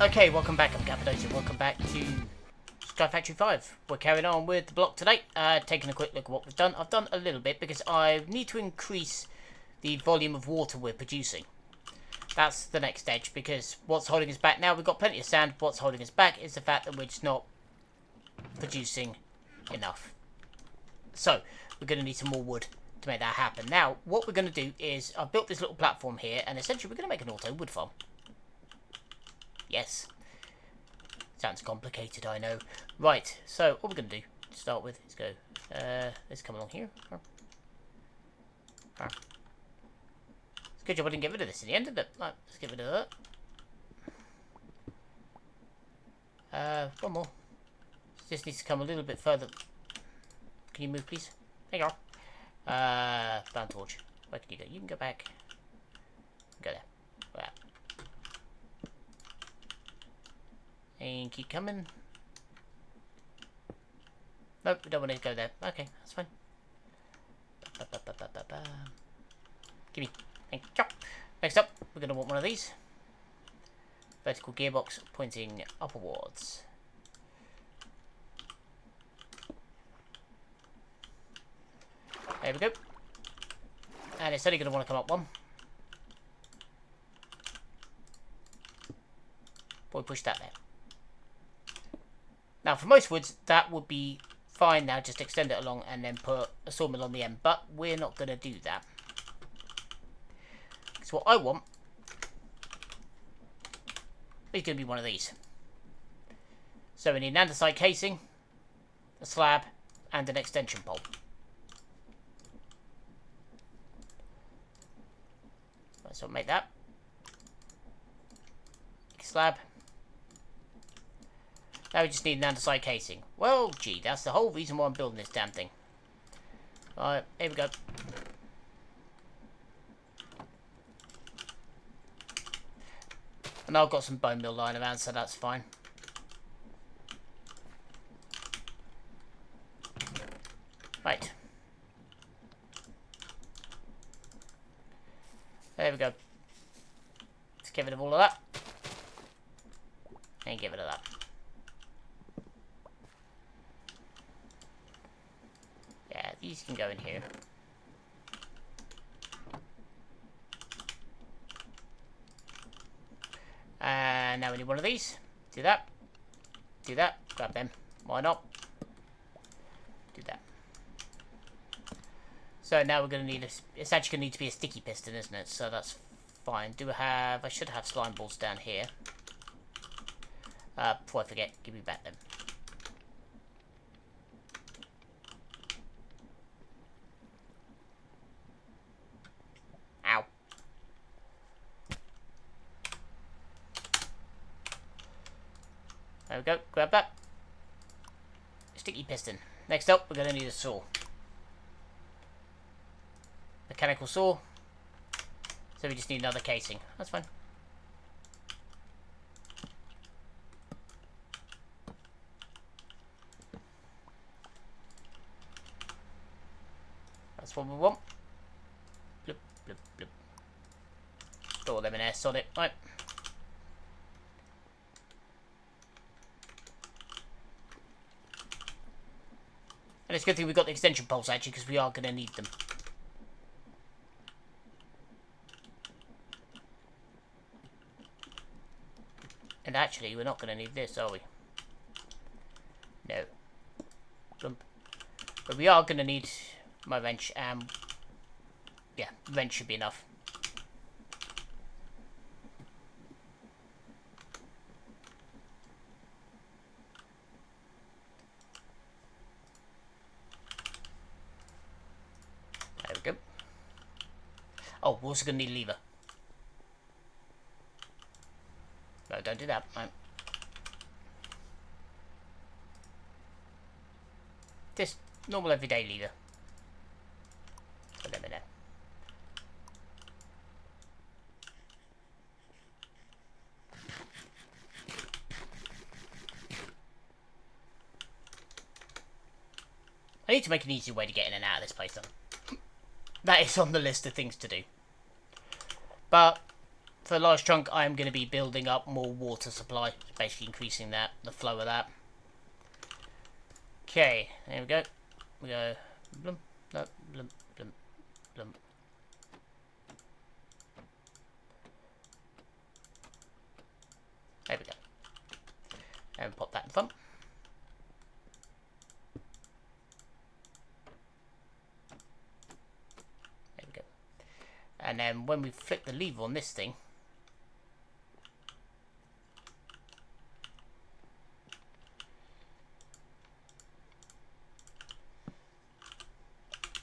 Okay, welcome back. I'm Cappadocia. Welcome back to Sky Factory 5. We're carrying on with the block today. Taking a quick look at what we've done. I've done a little bit because I need to increase the volume of water we're producing. That's the next stage, because what's holding us back now, we've got plenty of sand. What's holding us back is the fact that we're just not producing enough. So, we're going to need some more wood to make that happen. Now, what we're going to do is, I've built this little platform here, and essentially we're going to make an auto wood farm. Yes. Sounds complicated, I know. Right, so what we're going to do to start with is go, let's come along here. It's a good job I didn't get rid of this in the end, isn't it? Right, let's get rid of that. One more. This needs to come a little bit further. Can you move, please? There you are. Bound torch. Where can you go? You can go back. Go there. Right. And keep coming. Nope, we don't want to go there. Okay, that's fine. Gimme. Thank you. Next up, we're going to want one of these. Vertical gearbox pointing upwards. There we go. And it's only going to want to come up one. But we push that there. Now, for most woods, that would be fine now. Just extend it along and then put a sawmill on the end. But we're not going to do that. Because what I want is going to be one of these. So we need an andesite casing, a slab, and an extension pole. So make that. Slab. Now we just need an andesite casing. Well, gee, that's the whole reason why I'm building this damn thing. Alright, here we go. And I've got some bone meal lying around, so that's fine. Right. There we go. Let's get rid of all of that. And get rid of that. Yeah, these can go in here. And now we need one of these. Do that. Do that. Grab them. Why not? Do that. So now we're going to need it's actually going to need to be a sticky piston, isn't it? So that's fine. I should have slime balls down here. Before I forget, give me back them. Ow. There we go. Grab that. Sticky piston. Next up, we're going to need a saw. Mechanical saw. So we just need another casing. That's fine. That's what we want. Bloop, bloop, bloop. Store them in there, sod it. Right. And it's a good thing we've got the extension poles, actually, because we are going to need them. And actually, we're not going to need this, are we? No. But we are going to need my wrench, and yeah, wrench should be enough. There we go. Oh, we're also going to need a lever. No, don't do that. No. Just normal everyday lever. Put them in there. I need to make an easier way to get in and out of this place, though. That is on the list of things to do. But for a large chunk, I am going to be building up more water supply, basically increasing that, the flow of that. Okay, there we go. We go blum, blum, blum, blum, blum. There we go. And pop that in front. There we go. And then when we flick the lever on this thing,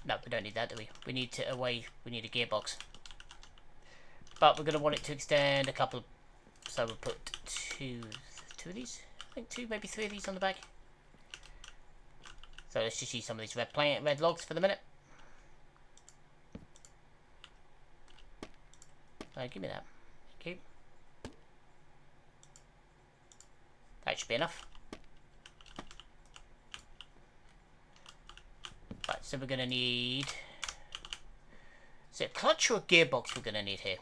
no, we don't need that, do we? We need to we need a gearbox. But we're going to want it to extend a couple, so we'll put two of these. I think two, maybe three of these on the back. So let's just use some of these red logs for the minute. Give me that. Okay. That should be enough. Right, so we're going to need... Is it a clutch or a gearbox we're going to need here?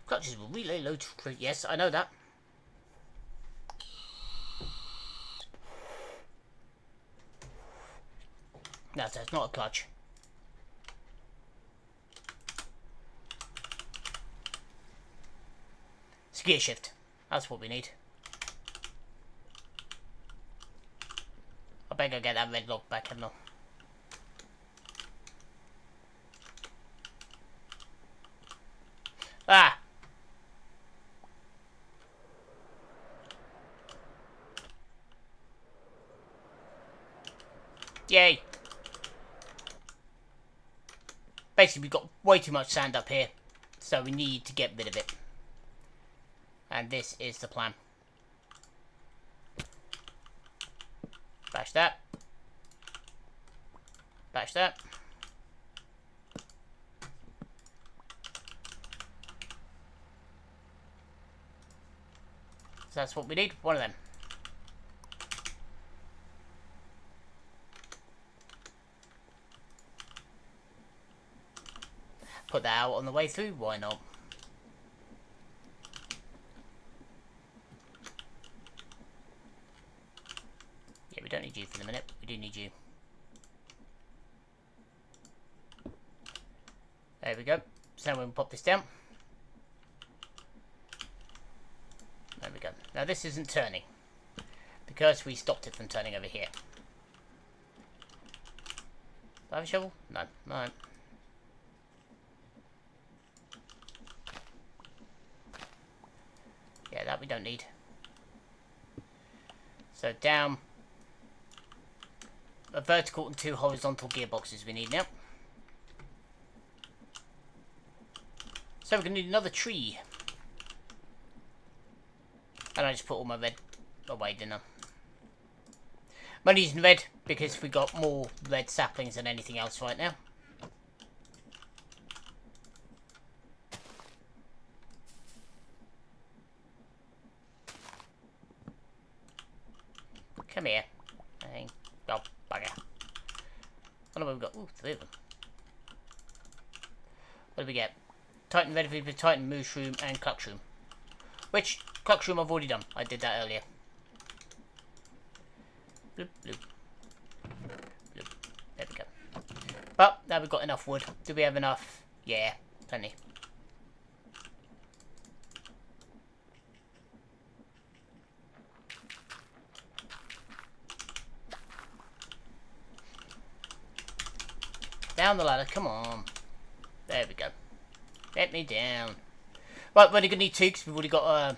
Clutches will relay load to... Yes, I know that. No, that's not a clutch. It's a gear shift. That's what we need. I better go get that red log back, haven't I? Ah! Yay! Basically, we've got way too much sand up here, so we need to get rid of it. And this is the plan. Bash that. Bash that. So that's what we need, one of them. Put that out on the way through, why not? Yeah, we don't need you for the minute, we do need you. There we go. So we'll pop this down. There we go. Now this isn't turning, because we stopped it from turning over here. Do I have a shovel? No, no. Yeah, that we don't need. So down a vertical and two horizontal gearboxes we need now. So we're going to need another tree. And I just put all my red away, didn't I? I'm only using red because we got more red saplings than anything else right now. Come here. Oh, bugger. What have we got? Ooh, three of them. What do we get? Titan Red Viper, Titan Mushroom, and Cluckshroom. Which, Cluckshroom I've already done. I did that earlier. Bloop, bloop. Bloop. There we go. But, now we've got enough wood. Do we have enough? Yeah, plenty. Down the ladder, come on. There we go. Get me down. Right, we're only going to need two because we've already got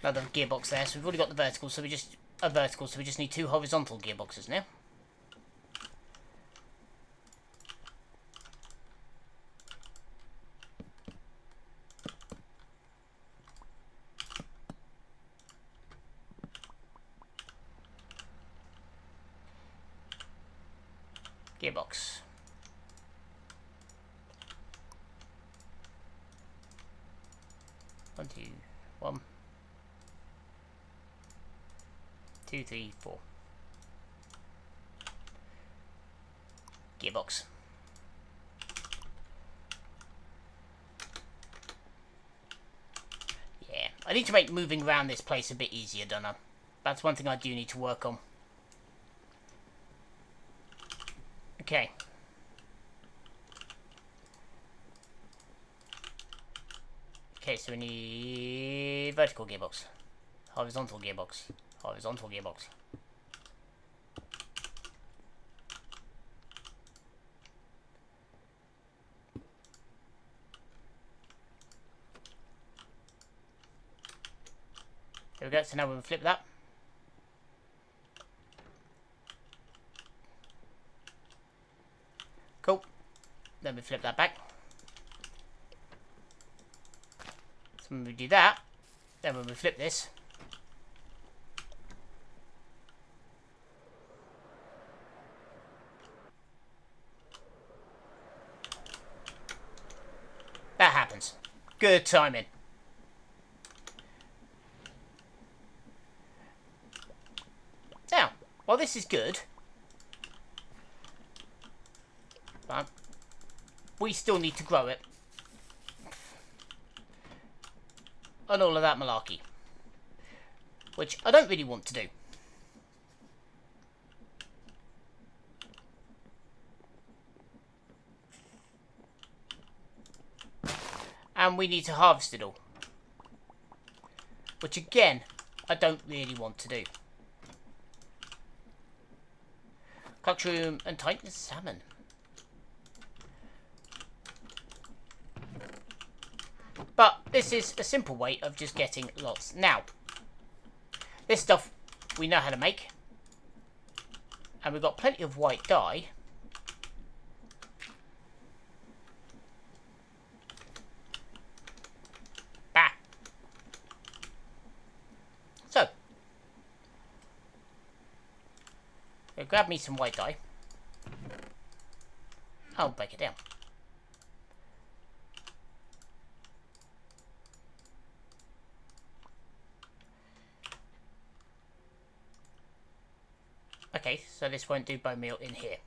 another gearbox there. So we've already got the vertical, so we just need two horizontal gearboxes now. Gearbox. One, two, one. 2, 3, 4. Gearbox. Yeah, I need to make moving around this place a bit easier, don't I? That's one thing I do need to work on. Okay. Okay, so we need vertical gearbox, horizontal gearbox, horizontal gearbox. There we go, so now we'll flip that. Cool. Then we flip that back. So when we do that, then when we flip this, that happens. Good timing. Now, while this is good, but we still need to grow it. And all of that malarkey. Which I don't really want to do. And we need to harvest it all. Which again, I don't really want to do. Cockroom and Titan salmon. But this is a simple way of just getting lots. Now, this stuff we know how to make. And we've got plenty of white dye. Bah! So, we'll grab me some white dye. I'll break it down. Okay, so this won't do bone meal in here.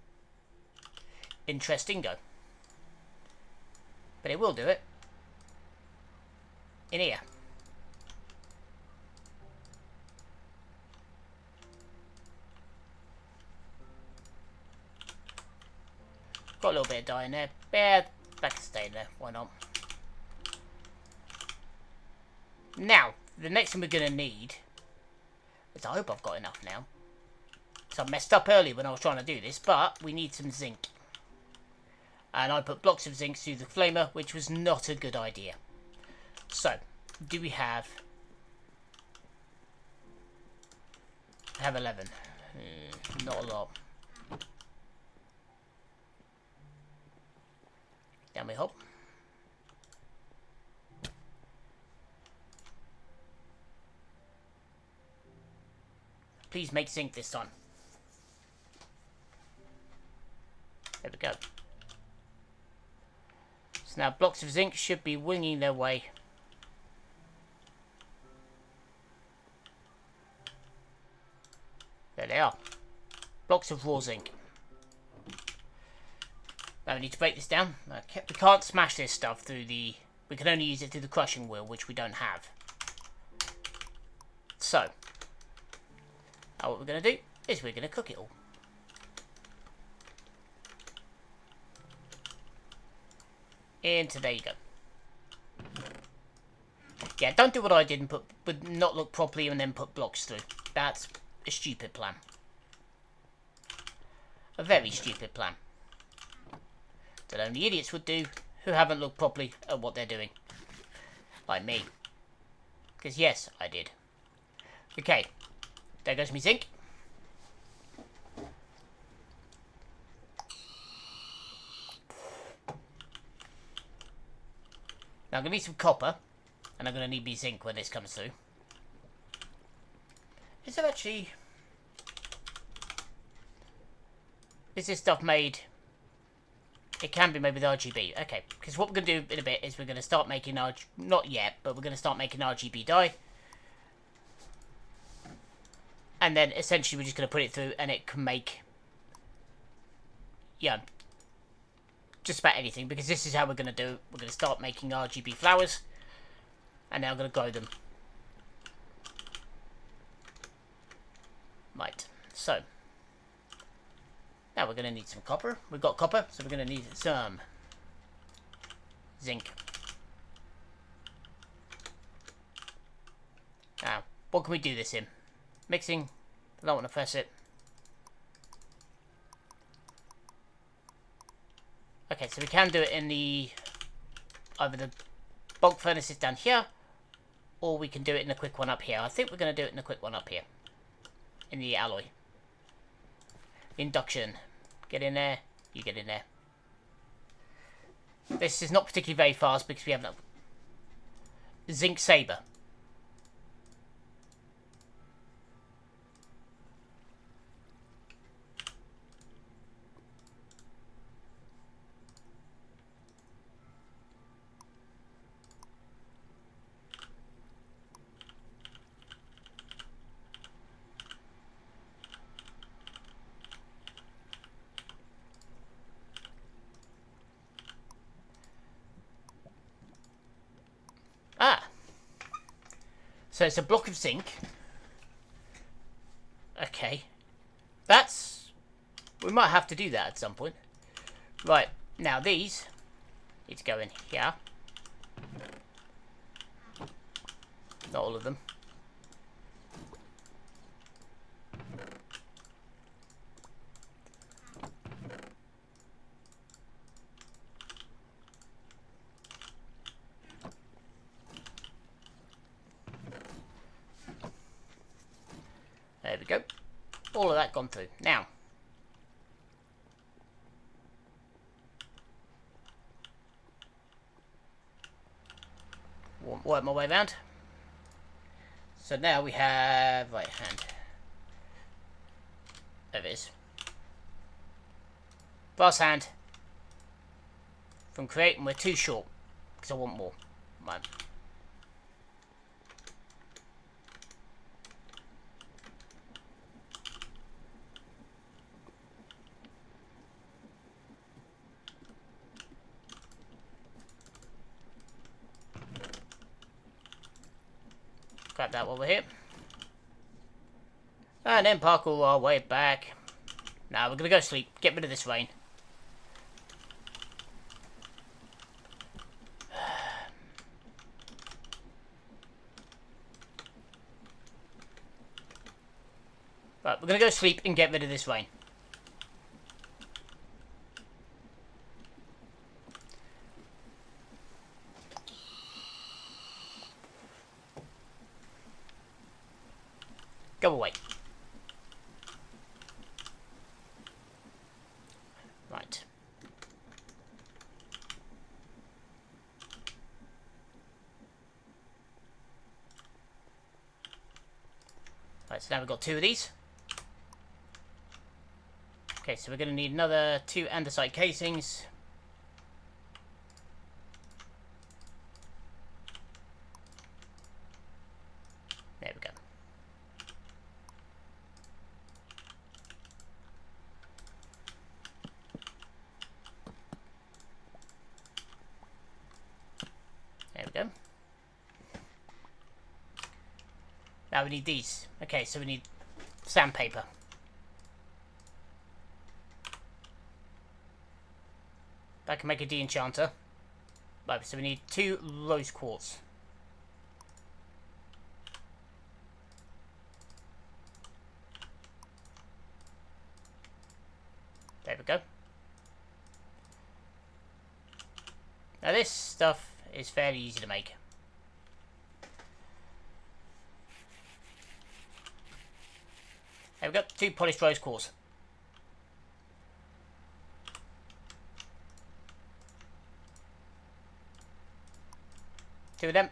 Interestingo. But it will do it in here. Got a little bit of dye in there. Yeah, that can stay in there. Why not? Now, the next thing we're going to need is, I hope I've got enough now. So I messed up earlier when I was trying to do this, but we need some zinc. And I put blocks of zinc through the flamer, which was not a good idea. So, do we have... I have 11. Not a lot. Down we hop. Please make zinc this time. There we go. So now blocks of zinc should be winging their way. There they are. Blocks of raw zinc. Now we need to break this down. Okay. We can't smash this stuff through the... We can only use it through the crushing wheel, which we don't have. So, now what we're going to do is we're going to cook it all. Into there you go. Yeah, don't do what I did and but not look properly and then put blocks through. That's a stupid plan. A very stupid plan. That only idiots would do who haven't looked properly at what they're doing. Like me. Because yes, I did. Okay. There goes me zinc. Now I'm going to need some copper. And I'm going to need me zinc when this comes through. Is there actually... Is this stuff made... It can be made with RGB. Okay, because what we're going to do in a bit is we're going to start making not yet, but we're going to start making RGB dye. And then essentially we're just going to put it through and it can make, yeah, just about anything, because this is how we're going to do it. We're going to start making RGB flowers, and now I'm going to grow them. Right, so now we're going to need some copper. We've got copper, so we're going to need some zinc. Now, what can we do this in? Mixing. I don't want to press it. Okay, so we can do it in the either the bulk furnaces down here, or we can do it in the quick one up here. I think we're going to do it in the quick one up here, in the alloy. Induction. Get in there. You get in there. This is not particularly very fast because we have no zinc saber. Ah. So it's a block of zinc. Okay. That's... We might have to do that at some point. Right. Now these need to go in here. Not all of them. There we go. All of that gone through. Now, work my way around. So now we have right hand. There it is. Brass hand. From creating, we're too short because I want more. Right. Grab that while we're here. And then parkour our way back. Now we're going to go sleep. Get rid of this rain. Right, we're going to go sleep and get rid of this rain. Go away. Right. Right, so now we've got 2 of these. Okay, so we're going to need another 2 andesite casings. There we go. There we go. Now we need these. Okay, so we need sandpaper. That can make a de-enchanter. Right, so we need 2 rose quartz. There we go. Now this stuff is fairly easy to make. There we go, 2 polished rose quartz. Two of them.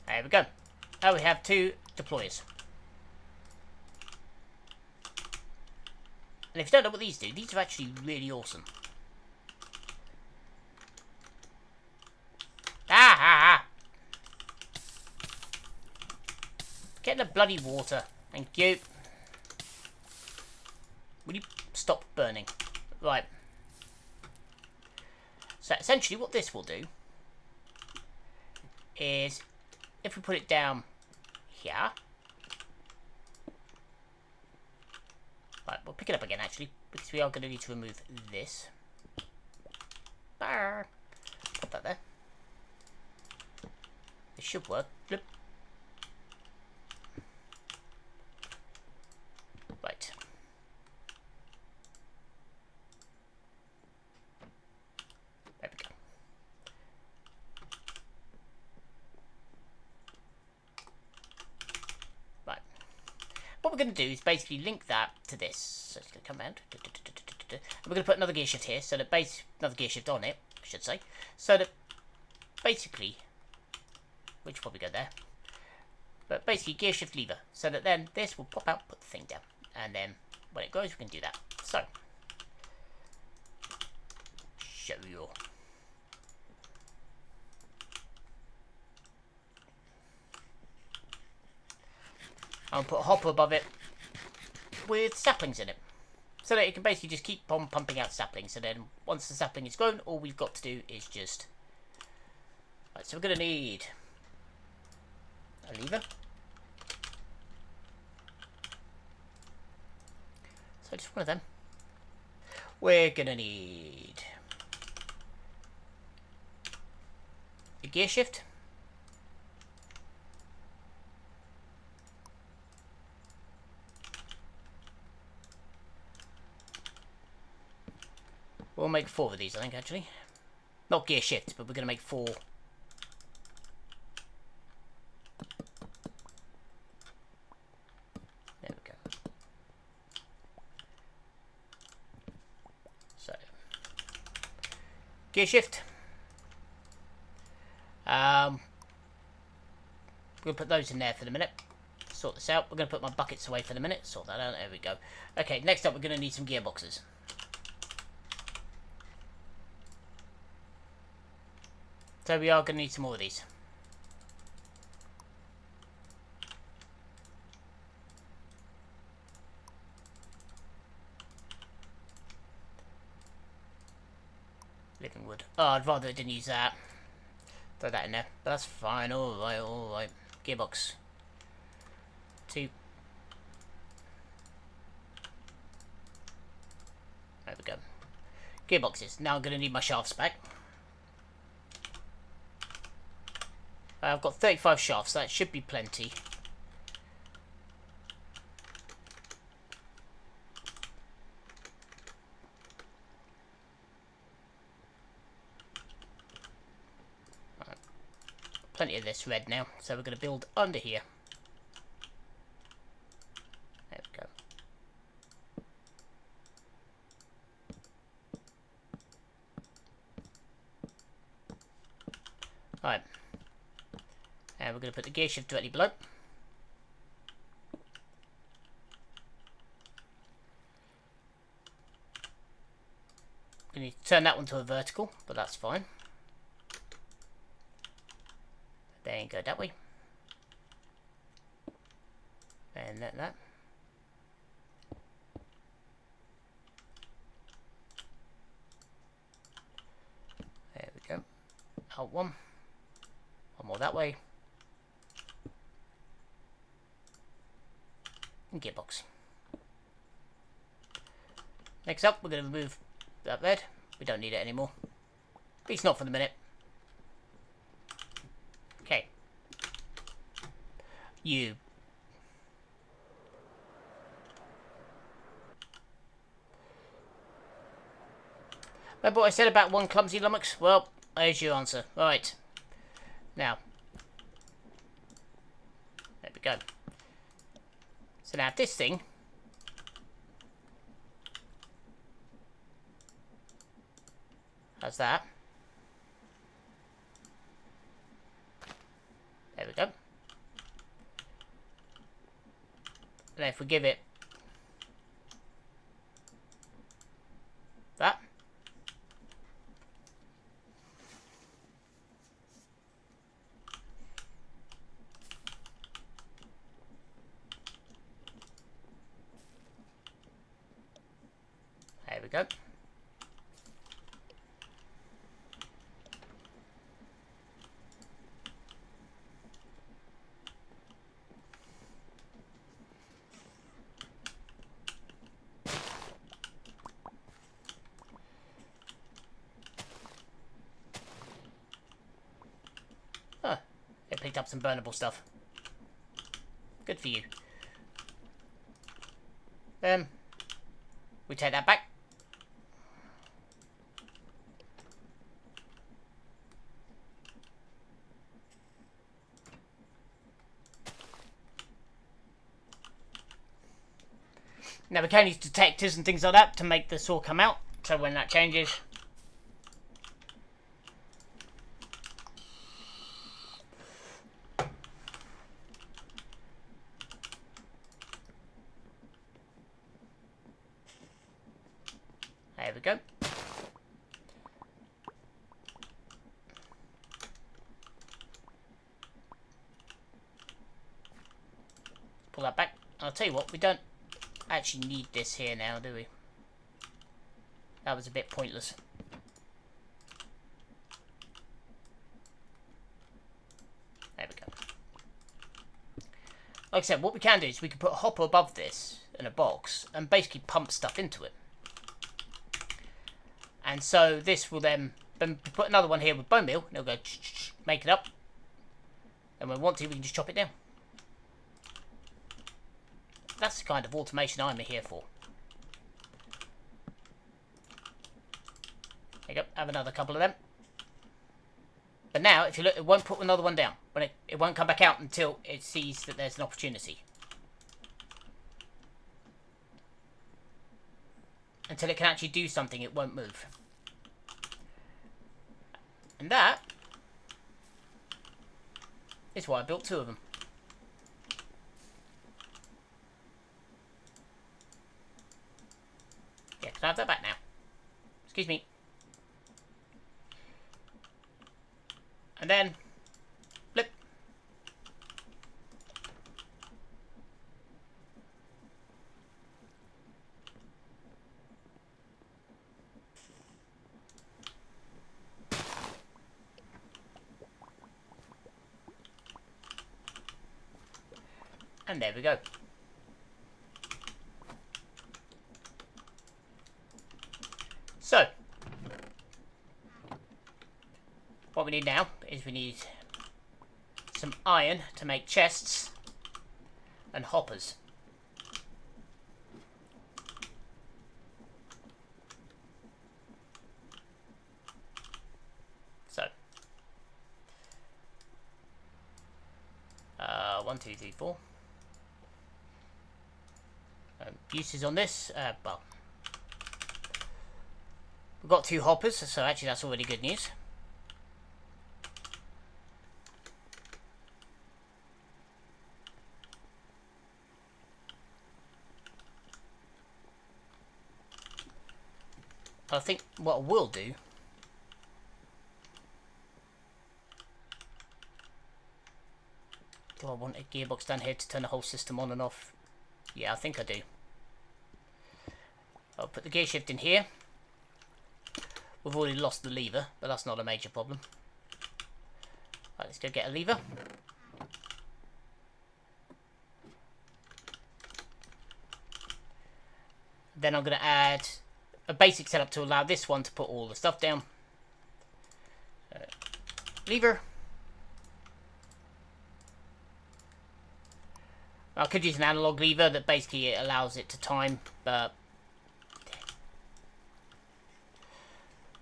There we go. Now we have 2 deployers. And if you don't know what these do, these are actually really awesome. Ah, ah, ah. bloody water. Thank you. Will you stop burning? Right. So essentially what this will do is if we put it down here. Right, we'll pick it up again actually, because we are going to need to remove this. Put that there. This should work. Bloop. Right. There we go. Right. What we're going to do is basically link that to this. So it's going to come around. And we're going to put another gear shift here, so that another gear shift on it, I should say. So that basically, which will probably go there. But basically gear shift lever, so that then this will pop out, put the thing down. And then when it goes, we can do that. So, show you. I'll put a hopper above it with saplings in it. So that it can basically just keep on pumping out saplings. So then once the sapling is grown, all we've got to do is just... Right, so we're going to need a lever. So just one of them. We're going to need a gear shift. We'll make 4 of these, I think, actually. Not gear shift, but we're going to make 4. There we go. So, gear shift. We're going to put those in there for the minute. Sort this out. We're going to put my buckets away for the minute. Sort that out. There we go. Okay, next up we're going to need some gearboxes. So we are going to need some more of these. Living wood. Oh, I'd rather it didn't use that. Throw that in there. But that's fine. Alright, alright. Gearbox. 2. There we go. Gearboxes. Now I'm going to need my shafts back. I've got 35 shafts, so that should be plenty. Right. Plenty of this red now, so we're going to build under here. There we go. Right. And we're going to put the gear shift directly below. We need to turn that one to a vertical, but that's fine. Then go that way. And let that. There we go. Out one. One more that way. And gearbox. Next up, we're going to remove that red. We don't need it anymore. At least not for the minute. Okay. You. Remember what I said about one clumsy lummox? Well, there's your answer. Right. Now. There we go. So now this thing has that. There we go. And if we give it that. go. Huh. It picked up some burnable stuff. Good for you. We take that back. Now we can use detectors and things like that to make the saw come out. So when that changes, there we go. Pull that back. I'll tell you what, we don't actually need this here now, do we? That was a bit pointless. There we go. Like I said, what we can do is we can put a hopper above this in a box and basically pump stuff into it. And so this will then put another one here with bone meal, and it'll go make it up. And when we want to, we can just chop it down. That's the kind of automation I'm here for. There you go, have another couple of them. But now, if you look, it won't put another one down. When it won't come back out until it sees that there's an opportunity. Until it can actually do something, it won't move. And that is why I built two of them. Yeah, can I have that back now? Excuse me. And then, flip. And there we go. So, what we need now is we need some iron to make chests and hoppers. So, 1, 2, 3, 4. Uses on this, well, we've got 2 hoppers, so actually that's already good news. I think what we'll do I want a gearbox down here to turn the whole system on and off? Yeah, I think I do. I'll put the gear shift in here. We've already lost the lever, but that's not a major problem. Right, let's go get a lever. Then I'm going to add a basic setup to allow this one to put all the stuff down. Lever. I could use an analog lever that basically allows it to time, but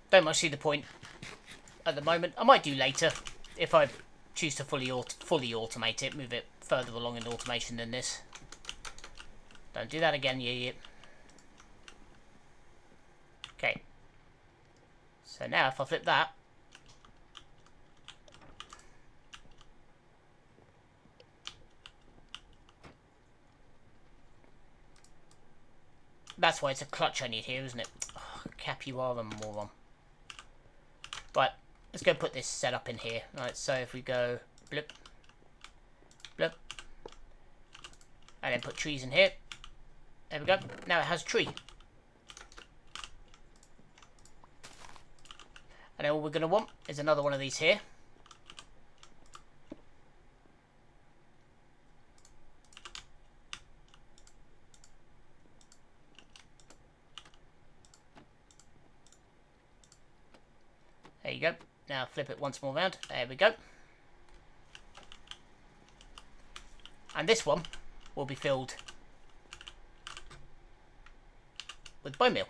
don't much see the point at the moment. I might do later if I choose to fully automate it, move it further along in automation than this. Don't do that again, you idiot. Okay. So now if I flip that, that's why it's a clutch I need here, isn't it? Oh, Cap, you are a moron. Right, let's go put this setup in here. Right, so if we go blip, blip, and then put trees in here. There we go. Now it has tree. And then all we're going to want is another one of these here. There you go. Now flip it once more round. There we go. And this one will be filled with bone meal.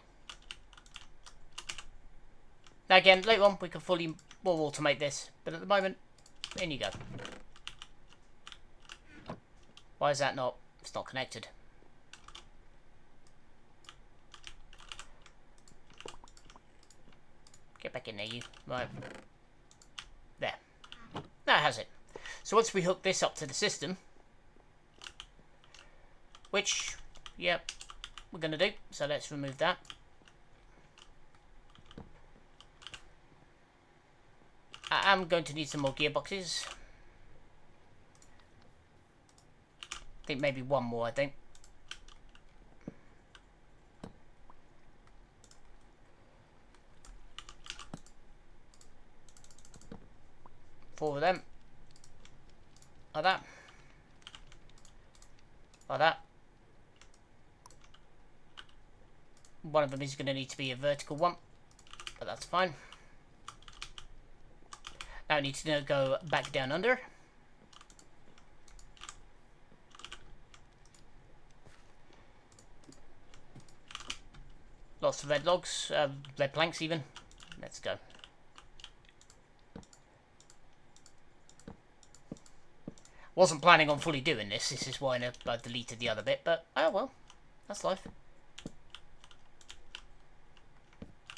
Now again, later on we can fully more automate this, but at the moment, in you go. Why is that not? It's not connected. Get back in there, you. Right. There. Now it has it. So once we hook this up to the system, which, yep, we're going to do. So let's remove that. I am going to need some more gearboxes. I think maybe one more, I think. Four of them. Like that. Like that. One of them is going to need to be a vertical one, but that's fine. Now I need to go back down under. Lots of red logs, red planks even. Let's go. Wasn't planning on fully doing this. This is why I deleted the other bit, but oh well, that's life.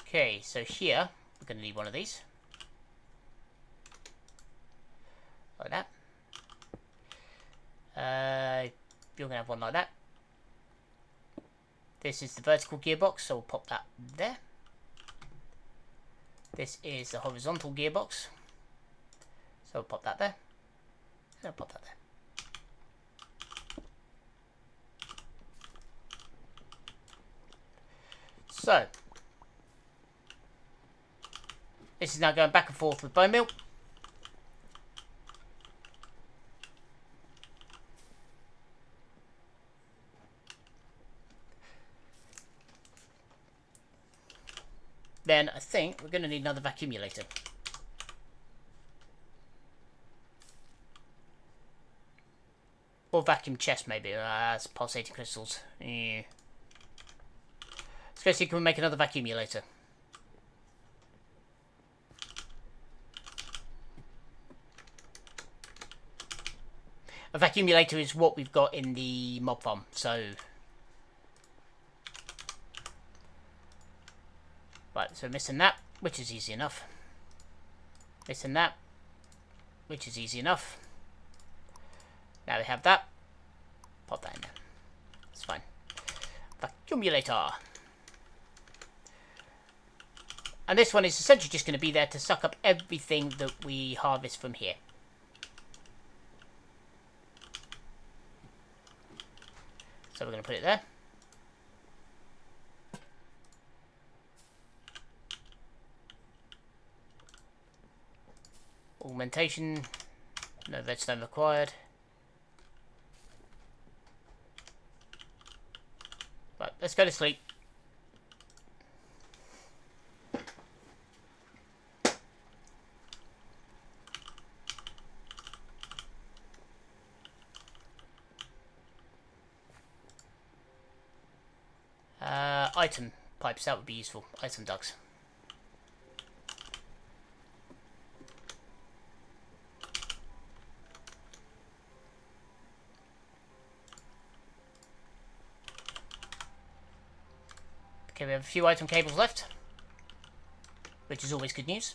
Okay, so here we're going to need one of these. Like that. You're going to have one like that. This is the vertical gearbox, so we'll pop that there. This is the horizontal gearbox, so we'll pop that there. And I'll pop that there. So, this is now going back and forth with bone meal. Then I think we're going to need another vacuumulator. Or vacuum chest maybe. That's pulsating crystals. Yeah. Let's go see if we can make another vacuumulator. A vacuumulator is what we've got in the mob farm, so... Right, so missing that, which is easy enough. Missing that, which is easy enough. Now we have that. Pop that in there. That's fine. Vacuumulator. And this one is essentially just going to be there to suck up everything that we harvest from here. So we're going to put it there. Augmentation. No redstone required. Right, let's go to sleep. Item pipes, that would be useful. Item ducts. Okay, we have a few item cables left, which is always good news.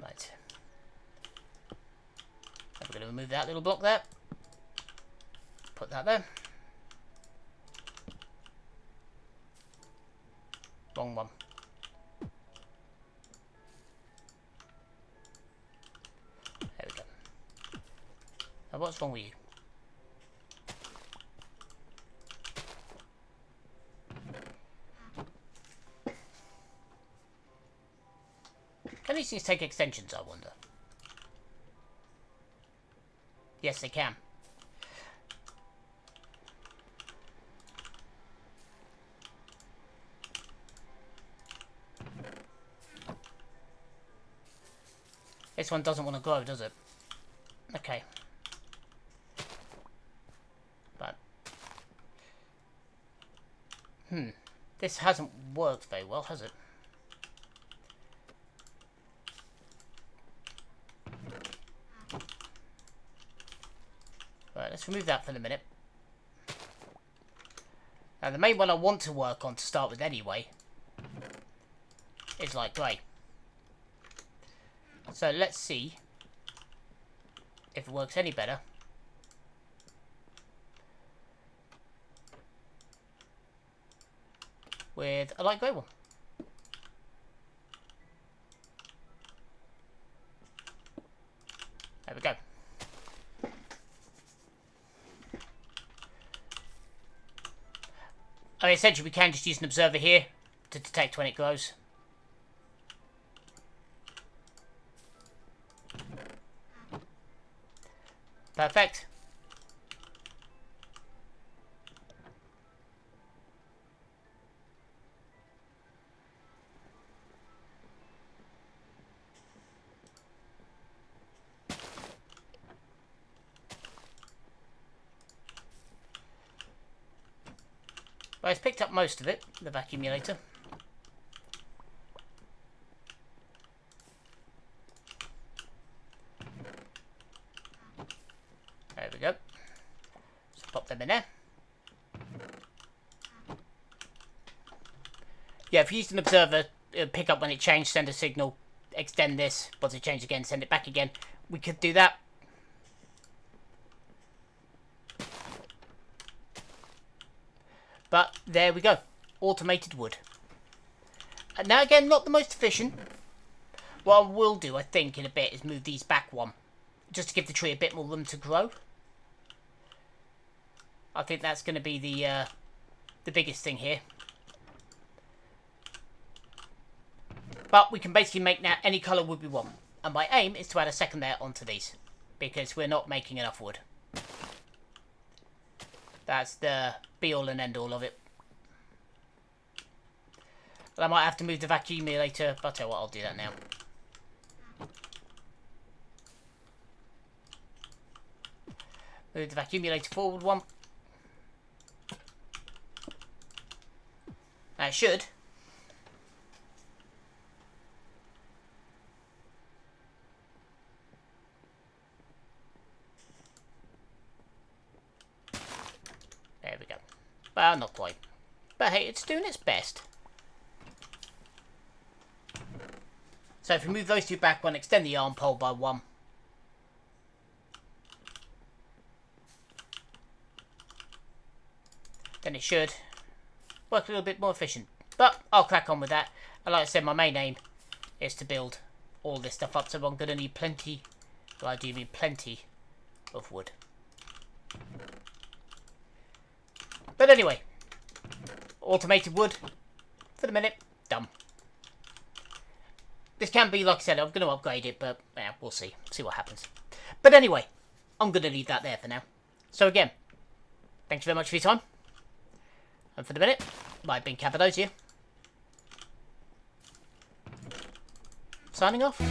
Right. Now we're going to remove that little block there. Put that there. Wrong one. What's wrong with you? Can these things take extensions, I wonder? Yes, they can. This one doesn't want to grow, does it? Okay. But... This hasn't worked very well, has it? Right, let's remove that for the minute. Now, the main one I want to work on to start with anyway is light grey. So let's see if it works any better. With a light grey one. There we go. I mean, essentially we can just use an observer here to detect when it grows. Perfect. Well, it's picked up most of it, the vacuumulator. There we go. So pop them in there. Yeah, if you used an observer, pick up when it changed, send a signal, extend this, once it changed again, send it back again. We could do that. But there we go. Automated wood. And now again, not the most efficient. What I will do, I think, in a bit is move these back one. Just to give the tree a bit more room to grow. I think that's going to be the biggest thing here. But we can basically make now any colour wood we want. And my aim is to add a second layer onto these. Because we're not making enough wood. That's the be-all and end-all of it. But I might have to move the vacuumulator, but I'll tell you what, I'll do that now. Move the vacuumulator forward one. Now it should. There we go. Well, not quite. But hey, it's doing its best. So if we move those two back one, extend the arm pole by one. Then it should work a little bit more efficient. But I'll crack on with that. And like I said, my main aim is to build all this stuff up. So I'm going to need plenty, well, I do mean plenty of wood. But anyway, automated wood, for the minute, done. This can be, like I said, I'm going to upgrade it, but yeah, we'll see. See what happens. But anyway, I'm going to leave that there for now. So again, thanks very much for your time. And for the minute, I've been Cappadocia. Signing off.